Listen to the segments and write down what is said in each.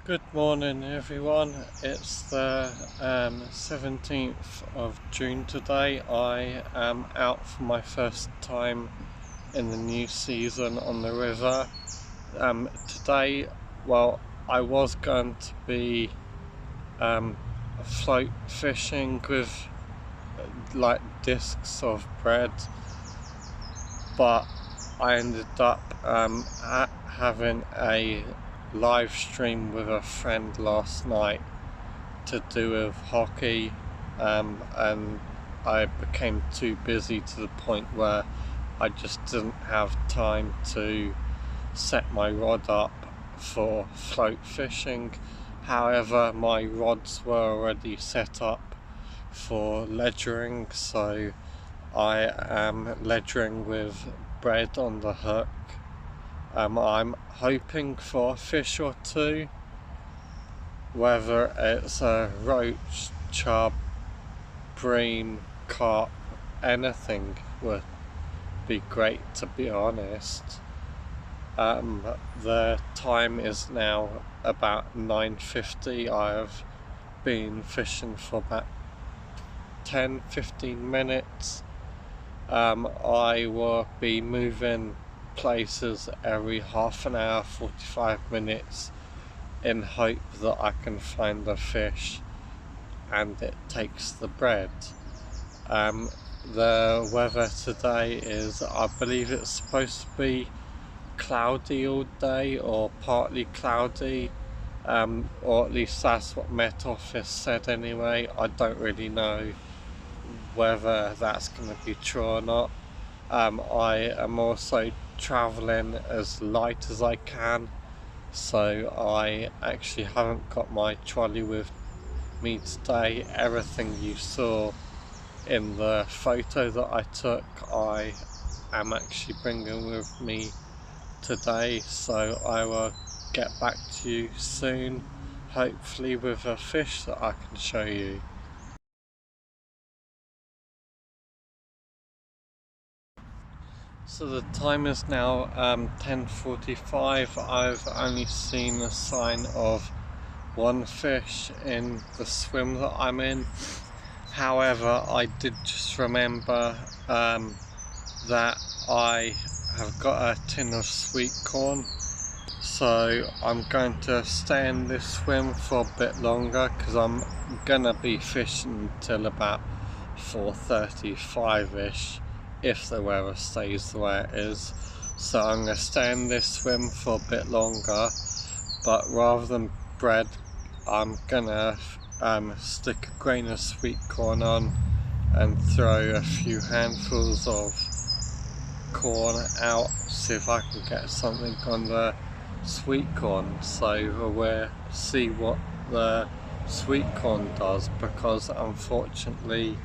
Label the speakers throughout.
Speaker 1: Good morning everyone, it's the 17th of June today. I am out for my first time in the new season on the river. Today, well, I was going to be float fishing with like discs of bread, but I ended up having a live stream with a friend last night to do with hockey, and I became too busy to the point where I just didn't have time to set my rod up for float fishing. However, my rods were already set up for ledgering, so I am ledgering with bread on the hook. I'm hoping for a fish or two, whether it's a roach, chub, bream, carp, anything would be great, to be honest. The time is now about 9:50. I've been fishing for about 10-15 minutes. I will be moving places every half an hour, 45 minutes, in hope that I can find a fish and it takes the bread. The weather today is, I believe it's supposed to be cloudy all day or partly cloudy, or at least that's what Met Office said anyway. I don't really know whether that's going to be true or not. I am also travelling as light as I can, so I actually haven't got my trolley with me today. Everything you saw in the photo that I took, I am actually bringing with me today, so I will get back to you soon, hopefully with a fish that I can show you. So the time is now 10:45. I've only seen a sign of one fish in the swim that I'm in. However, I did just remember that I have got a tin of sweet corn, so I'm going to stay in this swim for a bit longer because I'm gonna be fishing until about 4:35ish if the weather stays the way it is. So I'm gonna stay in this swim for a bit longer, but rather than bread, I'm gonna stick a grain of sweet corn on and throw a few handfuls of corn out, see if I can get something on the sweet corn. So we'll see what the sweet corn does, because unfortunately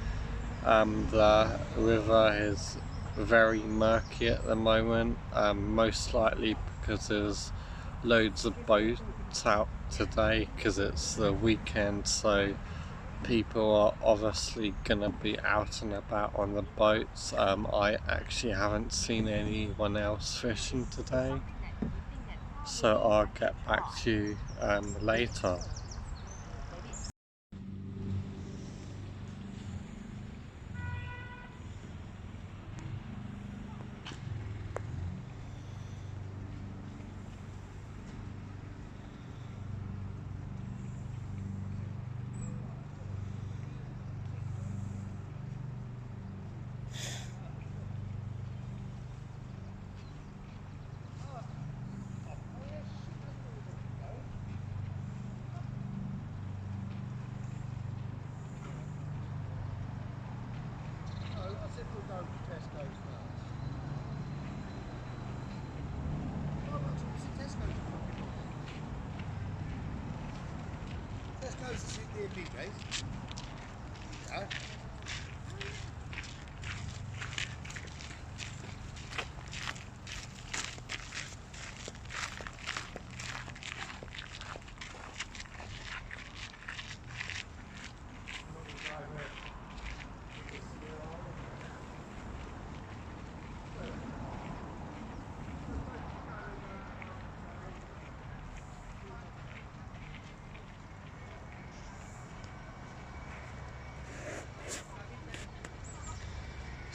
Speaker 1: the river is very murky at the moment, most likely because there's loads of boats out today because it's the weekend, so people are obviously gonna be out and about on the boats. I actually haven't seen anyone else fishing today, so I'll get back to you later.
Speaker 2: Tesco's near BJ's. Yeah.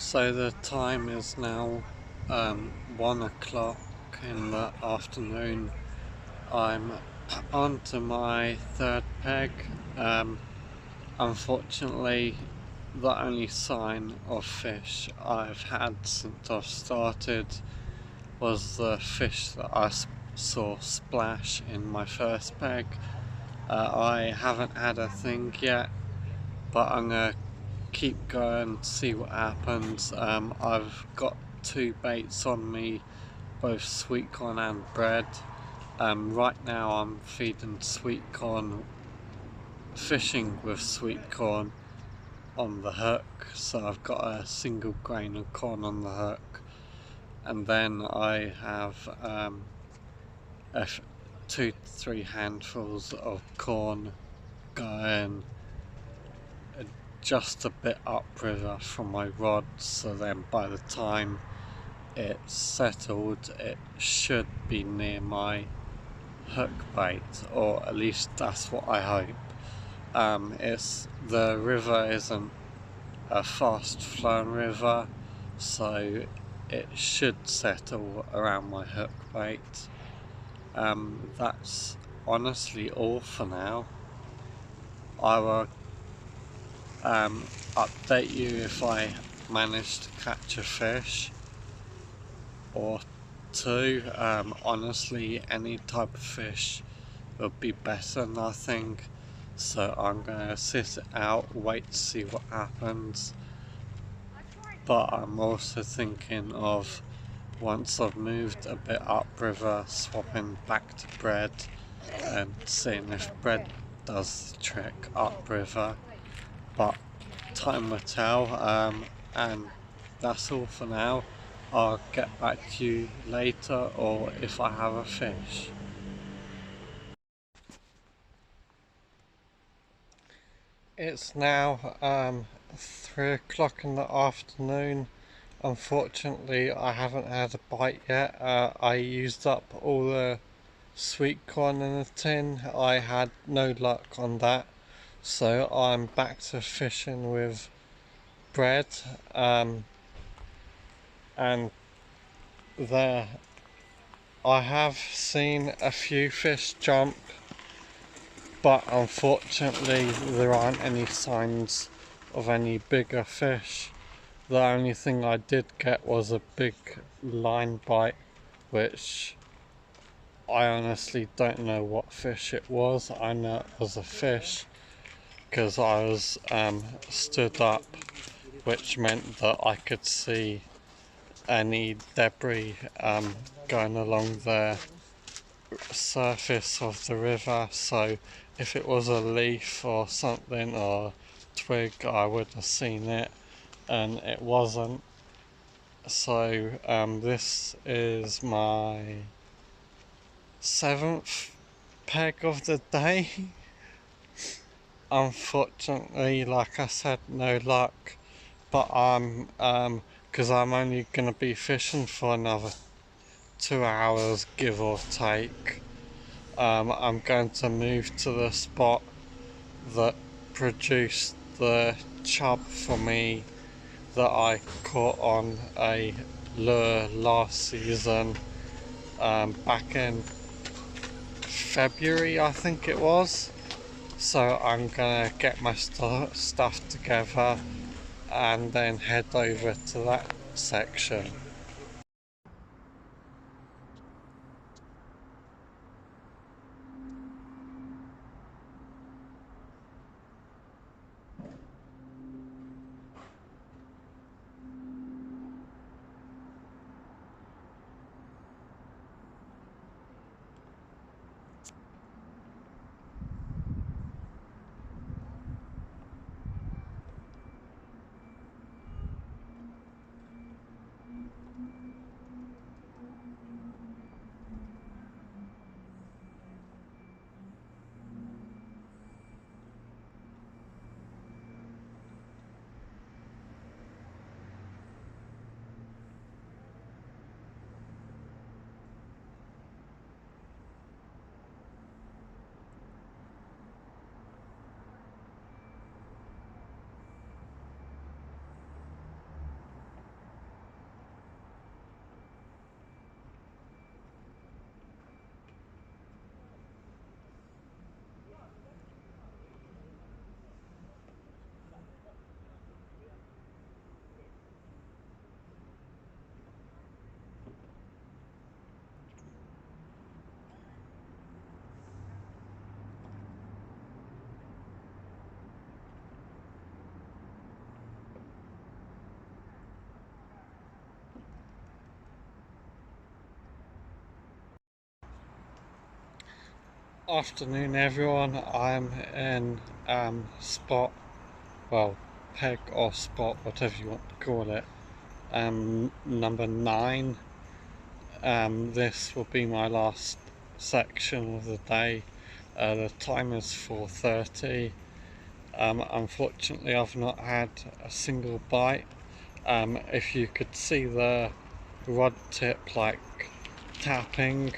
Speaker 1: So the time is now 1 o'clock in the afternoon. I'm on to my third peg. Unfortunately, the only sign of fish I've had since I've started was the fish that I saw splash in my first peg. I haven't had a thing yet, but I'm gonna keep going, see what happens. I've got 2 baits on me, both sweet corn and bread. Right now I'm feeding sweet corn, fishing with sweet corn on the hook, so I've got a single grain of corn on the hook, and then I have 2 to 3 handfuls of corn going just a bit upriver from my rod, so then by the time it's settled it should be near my hook bait, or at least that's what I hope. The river isn't a fast flowing river, so it should settle around my hook bait. That's honestly all for now. I will update you if I manage to catch a fish or 2. Honestly, any type of fish would be better than nothing, so I'm gonna sit it out, wait to see what happens. But I'm also thinking of, once I've moved a bit upriver, swapping back to bread and seeing if bread does the trick upriver. But time will tell, and that's all for now. I'll get back to you later, or if I have a fish. It's now 3 o'clock in the afternoon. Unfortunately, I haven't had a bite yet. I used up all the sweet corn in the tin. I had no luck on that, so I'm back to fishing with bread. And there, I have seen a few fish jump, but unfortunately there aren't any signs of any bigger fish. The only thing I did get was a big line bite, which I honestly don't know what fish it was. I know it was a fish because I was stood up, which meant that I could see any debris going along the surface of the river. So if it was a leaf or something or twig, I would have seen it, and it wasn't. So this is my 7th peg of the day. Unfortunately, like I said, no luck, but because I'm only gonna be fishing for another 2 hours, give or take. I'm going to move to the spot that produced the chub for me that I caught on a lure last season, back in February I think it was. So I'm gonna get my stuff together and then head over to that section. Afternoon, everyone. I'm in spot, well, peg or spot, whatever you want to call it. Number 9. This will be my last section of the day. The time is 4:30. Unfortunately, I've not had a single bite. If you could see the rod tip like tapping,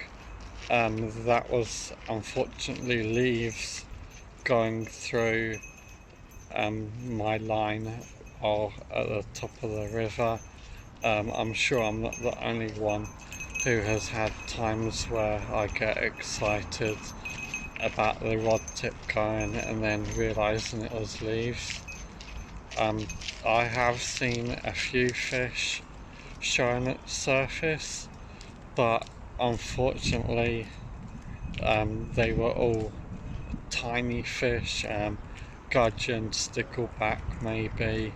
Speaker 1: that was unfortunately leaves going through my line or at the top of the river. I'm sure I'm not the only one who has had times where I get excited about the rod tip going and then realising it was leaves. Um, I have seen a few fish showing at the surface, but unfortunately they were all tiny fish, gudgeon, stickleback maybe,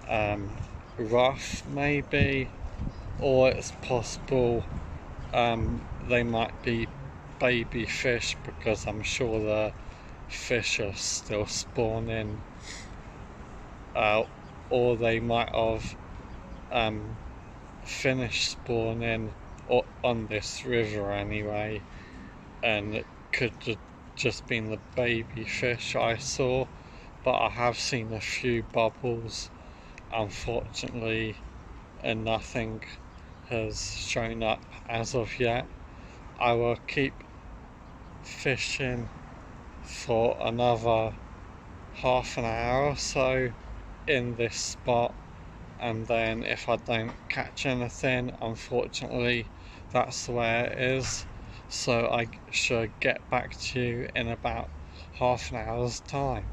Speaker 1: um, rough maybe, or it's possible they might be baby fish because I'm sure the fish are still spawning, uh, or they might have um, finished spawning or on this river anyway, and it could have just been the baby fish I saw, but I have seen a few bubbles unfortunately, and nothing has shown up as of yet. I will keep fishing for another half an hour or so in this spot, and then if I don't catch anything, unfortunately that's the way it is. So I should get back to you in about half an hour's time.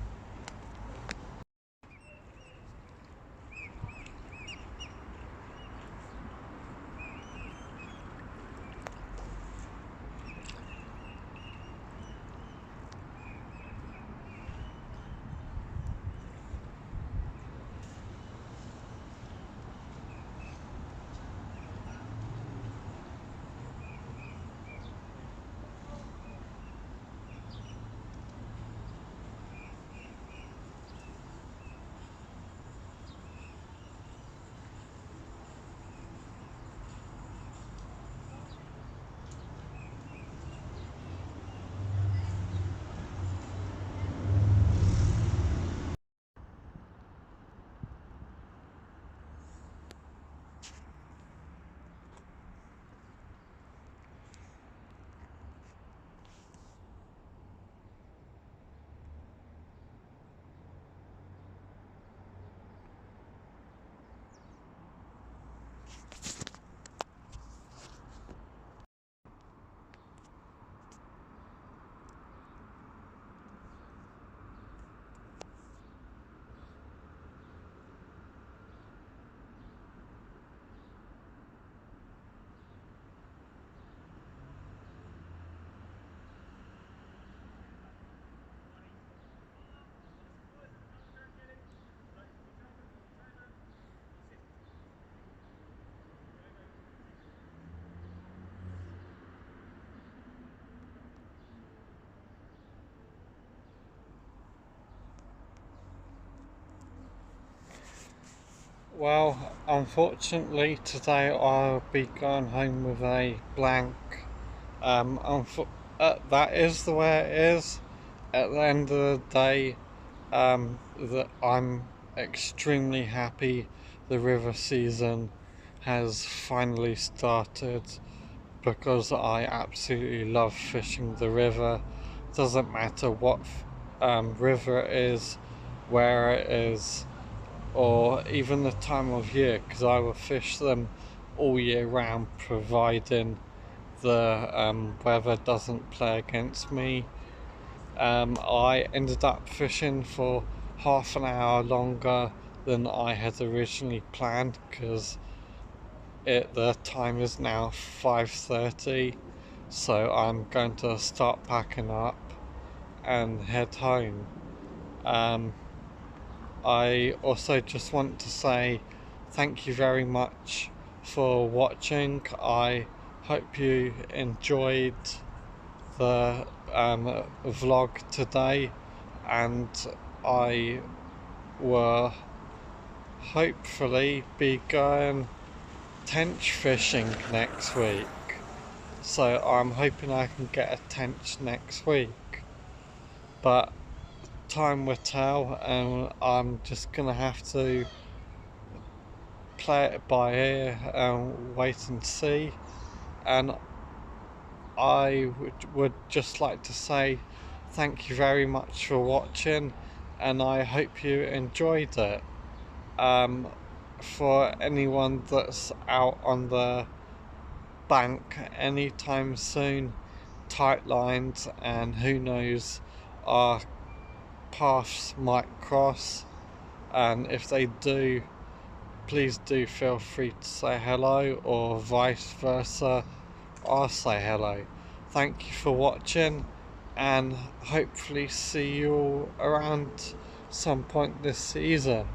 Speaker 1: Well, unfortunately today I'll be going home with a blank. That is the way it is. At the end of the day, that I'm extremely happy the river season has finally started because I absolutely love fishing the river. Doesn't matter what river it is, where it is, or even the time of year, because I will fish them all year round, providing the weather doesn't play against me. I ended up fishing for half an hour longer than I had originally planned because the time is now 5:30, so I'm going to start packing up and head home. Um, I also just want to say thank you very much for watching. I hope you enjoyed the vlog today, and I will hopefully be going tench fishing next week. So I'm hoping I can get a tench next week. But time will tell, and I'm just gonna have to play it by ear and wait and see. And I would just like to say thank you very much for watching, and I hope you enjoyed it. For anyone that's out on the bank anytime soon, tight lines, and who knows, our paths might cross, and if they do, please do feel free to say hello, or vice versa, I'll say hello. Thank you for watching, and hopefully see you all around some point this season.